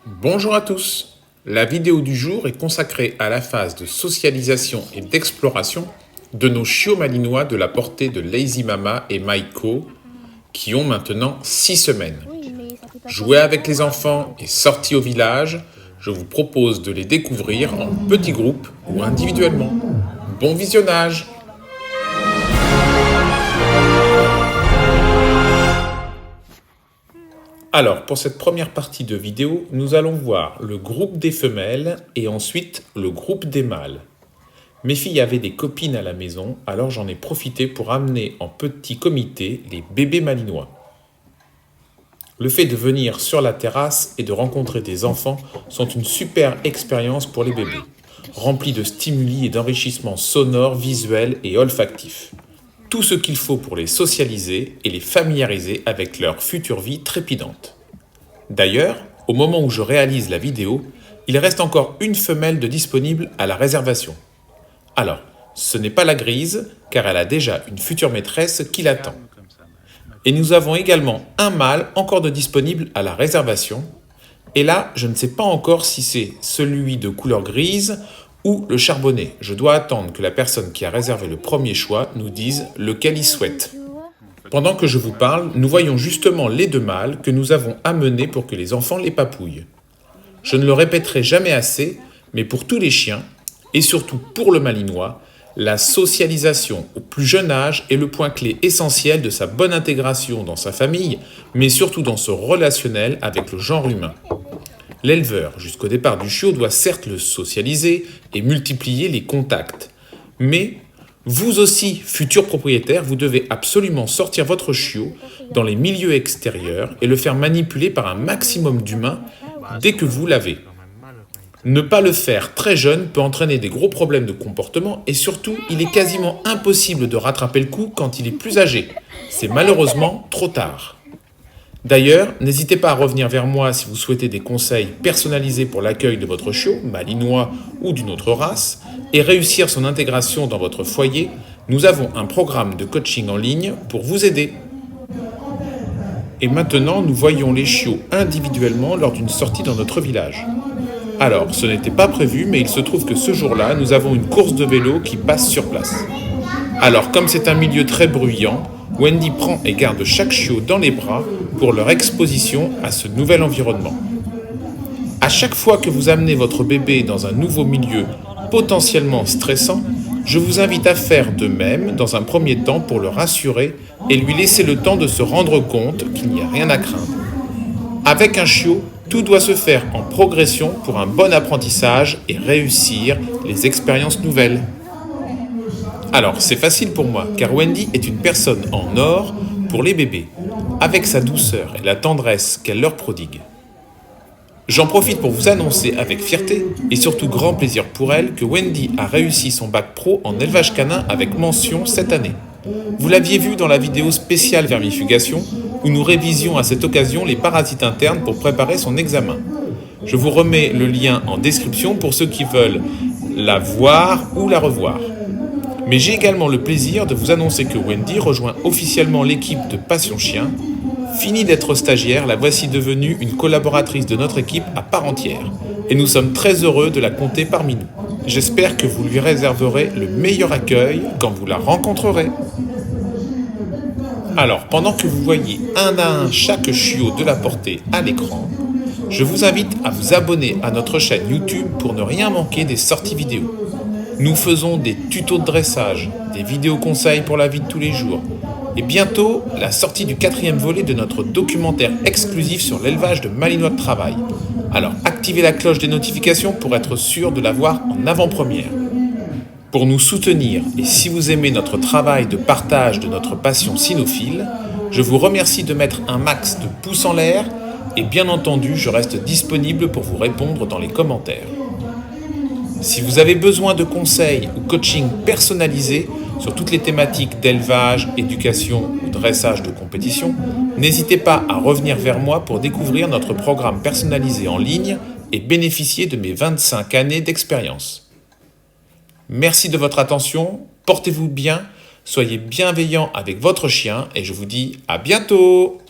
Bonjour à tous. La vidéo du jour est consacrée à la phase de socialisation et d'exploration de nos chiots malinois de la portée de Lazy Mama et Maiko, qui ont maintenant 6 semaines. Joués avec les enfants et sortis au village, je vous propose de les découvrir en petits groupes ou individuellement. Bon visionnage! Alors, pour cette première partie de vidéo, nous allons voir le groupe des femelles et ensuite le groupe des mâles. Mes filles avaient des copines à la maison, alors j'en ai profité pour amener en petit comité les bébés malinois. Le fait de venir sur la terrasse et de rencontrer des enfants sont une super expérience pour les bébés, remplie de stimuli et d'enrichissements sonores, visuels et olfactifs. Tout ce qu'il faut pour les socialiser et les familiariser avec leur future vie trépidante. D'ailleurs, au moment où je réalise la vidéo, il reste encore une femelle de disponible à la réservation. Alors, ce n'est pas la grise, car elle a déjà une future maîtresse qui l'attend. Et nous avons également un mâle encore de disponible à la réservation. Et là, je ne sais pas encore si c'est celui de couleur grise ou le charbonné. Je dois attendre que la personne qui a réservé le premier choix nous dise lequel il souhaite. Pendant que je vous parle, nous voyons justement les deux mâles que nous avons amenés pour que les enfants les papouillent. Je ne le répéterai jamais assez, mais pour tous les chiens, et surtout pour le malinois, la socialisation au plus jeune âge est le point clé essentiel de sa bonne intégration dans sa famille, mais surtout dans ce relationnel avec le genre humain. L'éleveur, jusqu'au départ du chiot, doit certes le socialiser et multiplier les contacts. Mais vous aussi, futurs propriétaires, vous devez absolument sortir votre chiot dans les milieux extérieurs et le faire manipuler par un maximum d'humains dès que vous l'avez. Ne pas le faire très jeune peut entraîner des gros problèmes de comportement et surtout, il est quasiment impossible de rattraper le coup quand il est plus âgé. C'est malheureusement trop tard. D'ailleurs, n'hésitez pas à revenir vers moi si vous souhaitez des conseils personnalisés pour l'accueil de votre chiot, malinois ou d'une autre race, et réussir son intégration dans votre foyer. Nous avons un programme de coaching en ligne pour vous aider. Et maintenant, nous voyons les chiots individuellement lors d'une sortie dans notre village. Alors, ce n'était pas prévu, mais il se trouve que ce jour-là, nous avons une course de vélo qui passe sur place. Alors, comme c'est un milieu très bruyant, Wendy prend et garde chaque chiot dans les bras pour leur exposition à ce nouvel environnement. À chaque fois que vous amenez votre bébé dans un nouveau milieu potentiellement stressant, je vous invite à faire de même dans un premier temps pour le rassurer et lui laisser le temps de se rendre compte qu'il n'y a rien à craindre. Avec un chiot, tout doit se faire en progression pour un bon apprentissage et réussir les expériences nouvelles. Alors, c'est facile pour moi, car Wendy est une personne en or pour les bébés, avec sa douceur et la tendresse qu'elle leur prodigue. J'en profite pour vous annoncer avec fierté, et surtout grand plaisir pour elle, que Wendy a réussi son bac pro en élevage canin avec mention cette année. Vous l'aviez vu dans la vidéo spéciale vermifugation, où nous révisions à cette occasion les parasites internes pour préparer son examen. Je vous remets le lien en description pour ceux qui veulent la voir ou la revoir. Mais j'ai également le plaisir de vous annoncer que Wendy rejoint officiellement l'équipe de Passion Chien. Finie d'être stagiaire, la voici devenue une collaboratrice de notre équipe à part entière. Et nous sommes très heureux de la compter parmi nous. J'espère que vous lui réserverez le meilleur accueil quand vous la rencontrerez. Alors, pendant que vous voyez un à un chaque chiot de la portée à l'écran, je vous invite à vous abonner à notre chaîne YouTube pour ne rien manquer des sorties vidéo. Nous faisons des tutos de dressage, des vidéos conseils pour la vie de tous les jours, et bientôt la sortie du 4e volet de notre documentaire exclusif sur l'élevage de malinois de travail. Alors activez la cloche des notifications pour être sûr de la voir en avant-première. Pour nous soutenir et si vous aimez notre travail de partage de notre passion cynophile, je vous remercie de mettre un max de pouces en l'air et bien entendu je reste disponible pour vous répondre dans les commentaires. Si vous avez besoin de conseils ou coaching personnalisé sur toutes les thématiques d'élevage, éducation ou dressage de compétition, n'hésitez pas à revenir vers moi pour découvrir notre programme personnalisé en ligne et bénéficier de mes 25 années d'expérience. Merci de votre attention, portez-vous bien, soyez bienveillants avec votre chien et je vous dis à bientôt!